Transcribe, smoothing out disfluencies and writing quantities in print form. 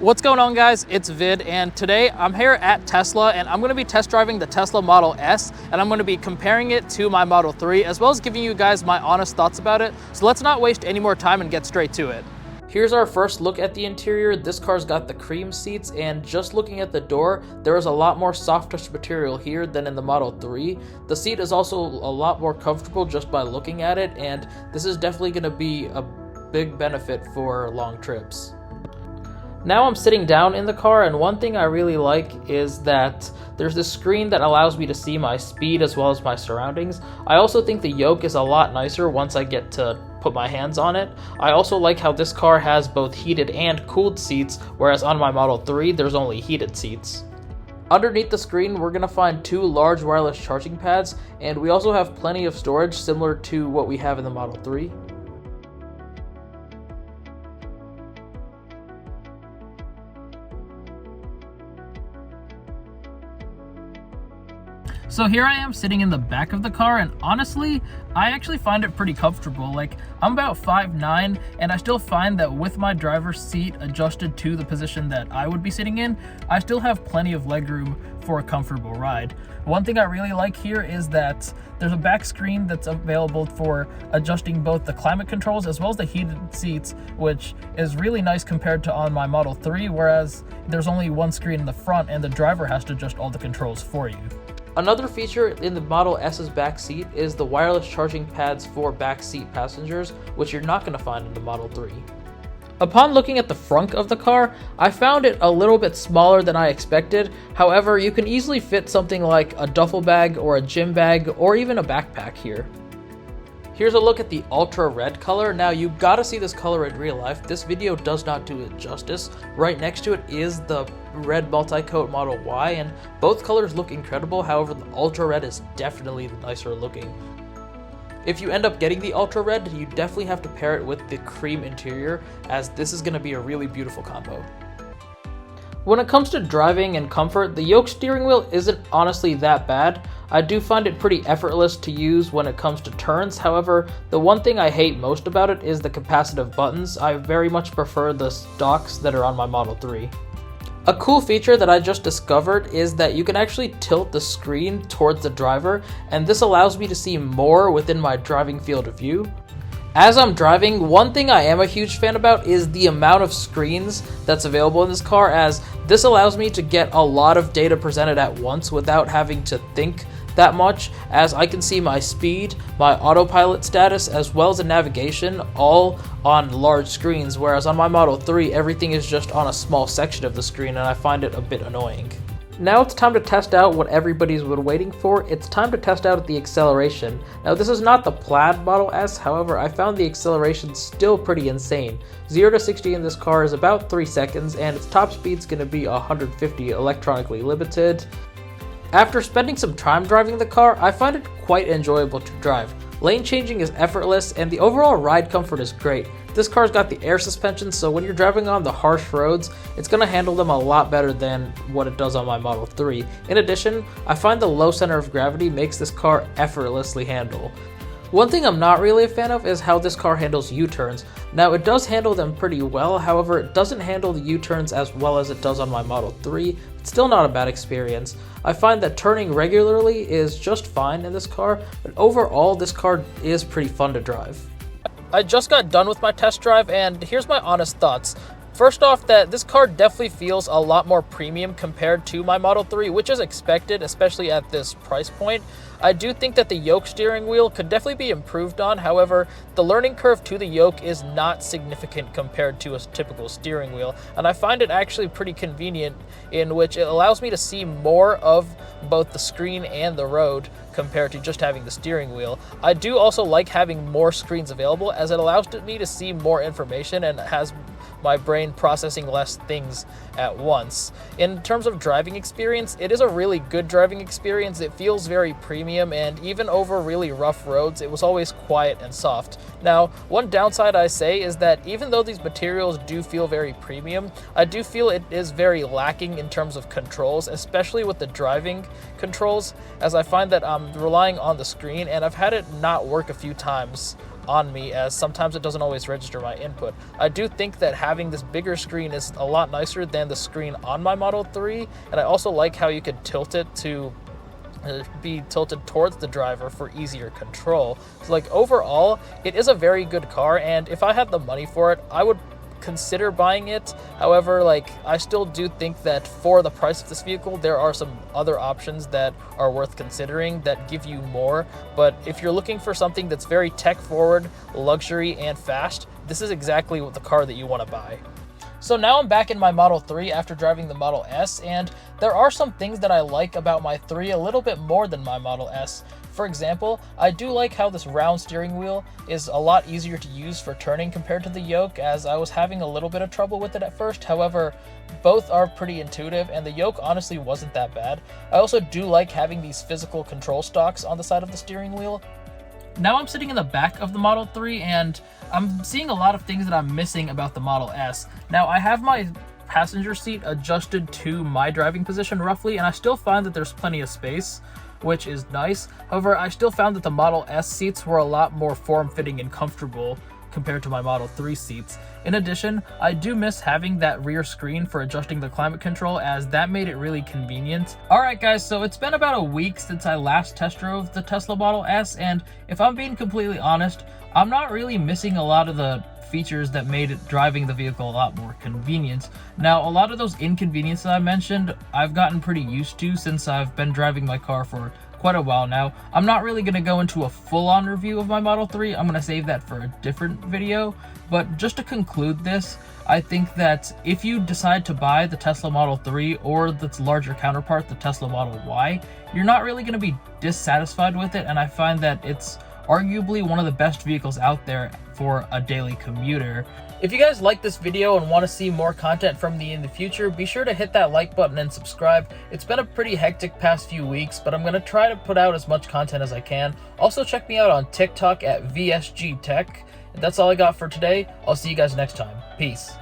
What's going on, guys? It's Vid, and today I'm here at Tesla and I'm going to be test driving the Tesla Model S, and I'm going to be comparing it to my Model 3 as well as giving you guys my honest thoughts about it. So let's not waste any more time and get straight to it. Here's our first look at the interior. This car's got the cream seats, and just looking at the door, there is a lot more soft touch material here than in the Model 3. The seat is also a lot more comfortable just by looking at it, and this is definitely going to be a big benefit for long trips. Now I'm sitting down in the car, and one thing I really like is that there's this screen that allows me to see my speed as well as my surroundings. I also think the yoke is a lot nicer once I get to put my hands on it. I also like how this car has both heated and cooled seats, whereas on my Model 3 there's only heated seats. Underneath the screen we're going to find two large wireless charging pads, and we also have plenty of storage similar to what we have in the Model 3. So here I am sitting in the back of the car, and honestly, I actually find it pretty comfortable. Like, I'm about 5'9", and I still find that with my driver's seat adjusted to the position that I would be sitting in, I still have plenty of legroom for a comfortable ride. One thing I really like here is that there's a back screen that's available for adjusting both the climate controls as well as the heated seats, which is really nice compared to on my Model 3, whereas there's only one screen in the front and the driver has to adjust all the controls for you. Another feature in the Model S's back seat is the wireless charging pads for back seat passengers, which you're not going to find in the Model 3. Upon looking at the front of the car, I found it a little bit smaller than I expected. However, you can easily fit something like a duffel bag or a gym bag or even a backpack here. Here's a look at the ultra red color. Now you gotta see this color in real life. This video does not do it justice. Right next to it is the red multi-coat Model Y, and both colors look incredible. However, the ultra red is definitely the nicer looking. If you end up getting the ultra red, you definitely have to pair it with the cream interior, as this is gonna be a really beautiful combo. When it comes to driving and comfort, the yoke steering wheel isn't honestly that bad. I do find it pretty effortless to use when it comes to turns. However, the one thing I hate most about it is the capacitive buttons. I very much prefer the stocks that are on my Model 3. A cool feature that I just discovered is that you can actually tilt the screen towards the driver, and this allows me to see more within my driving field of view. As I'm driving, one thing I am a huge fan about is the amount of screens that's available in this car, as this allows me to get a lot of data presented at once without having to think that much, as I can see my speed, my autopilot status, as well as the navigation all on large screens, whereas on my Model 3 everything is just on a small section of the screen, and I find it a bit annoying. Now it's time to test out what everybody's been waiting for. It's time to test out the acceleration. Now this is not the Plaid Model S, however I found the acceleration still pretty insane. 0 to 60 in this car is about 3 seconds, and its top speed's going to be 150 electronically limited. After spending some time driving the car, I find it quite enjoyable to drive. Lane changing is effortless, and the overall ride comfort is great. This car's got the air suspension, so when you're driving on the harsh roads, it's going to handle them a lot better than what it does on my Model 3. In addition, I find the low center of gravity makes this car effortlessly handle. One thing I'm not really a fan of is how this car handles U-turns. Now it does handle them pretty well, however it doesn't handle the U-turns as well as it does on my Model 3. It's still not a bad experience. I find that turning regularly is just fine in this car, but overall this car is pretty fun to drive. I just got done with my test drive, and here's my honest thoughts. First off, that this car definitely feels a lot more premium compared to my Model 3, which is expected, especially at this price point. I do think that the yoke steering wheel could definitely be improved on. However, the learning curve to the yoke is not significant compared to a typical steering wheel, and I find it actually pretty convenient, in which it allows me to see more of both the screen and the road compared to just having the steering wheel. I do also like having more screens available, as it allows me to see more information and has my brain processing less things at once. In terms of driving experience, it is a really good driving experience. It feels very premium, and even over really rough roads, it was always quiet and soft. Now, one downside I say is that even though these materials do feel very premium, I do feel it is very lacking in terms of controls, especially with the driving controls, as I find that I'm relying on the screen, and I've had it not work a few times on me, as sometimes it doesn't always register my input. I do think that having this bigger screen is a lot nicer than the screen on my Model 3, and I also like how you could tilt it to be tilted towards the driver for easier control. So like overall, it is a very good car, and if I had the money for it, I would consider buying it. However, like, I still do think that for the price of this vehicle, there are some other options that are worth considering that give you more. But if you're looking for something that's very tech forward, luxury, and fast, this is exactly what the car that you want to buy. So now I'm back in my Model 3 after driving the Model S, and there are some things that I like about my 3 a little bit more than my Model S. For example, I do like how this round steering wheel is a lot easier to use for turning compared to the yoke, as I was having a little bit of trouble with it at first. However, both are pretty intuitive, and the yoke honestly wasn't that bad. I also do like having these physical control stalks on the side of the steering wheel. Now I'm sitting in the back of the Model 3, and I'm seeing a lot of things that I'm missing about the Model S. Now, I have my passenger seat adjusted to my driving position roughly, and I still find that there's plenty of space, which is nice. However, I still found that the Model S seats were a lot more form-fitting and comfortable compared to my Model 3 seats. In addition, I do miss having that rear screen for adjusting the climate control, as that made it really convenient. Alright guys, so it's been about a week since I last test drove the Tesla Model S, and if I'm being completely honest, I'm not really missing a lot of the features that made driving the vehicle a lot more convenient. Now, a lot of those inconveniences I mentioned, I've gotten pretty used to since I've been driving my car for quite a while now. I'm not really going to go into a full-on review of my Model 3. I'm going to save that for a different video. But just to conclude this, I think that if you decide to buy the Tesla Model 3 or its larger counterpart, the Tesla Model Y, you're not really going to be dissatisfied with it, and I find that it's arguably one of the best vehicles out there for a daily commuter. If you guys like this video and want to see more content from me in the future, be sure to hit that like button and subscribe. It's been a pretty hectic past few weeks, but I'm going to try to put out as much content as I can. Also, check me out on TikTok at VSG Tech. And that's all I got for today. I'll see you guys next time. Peace.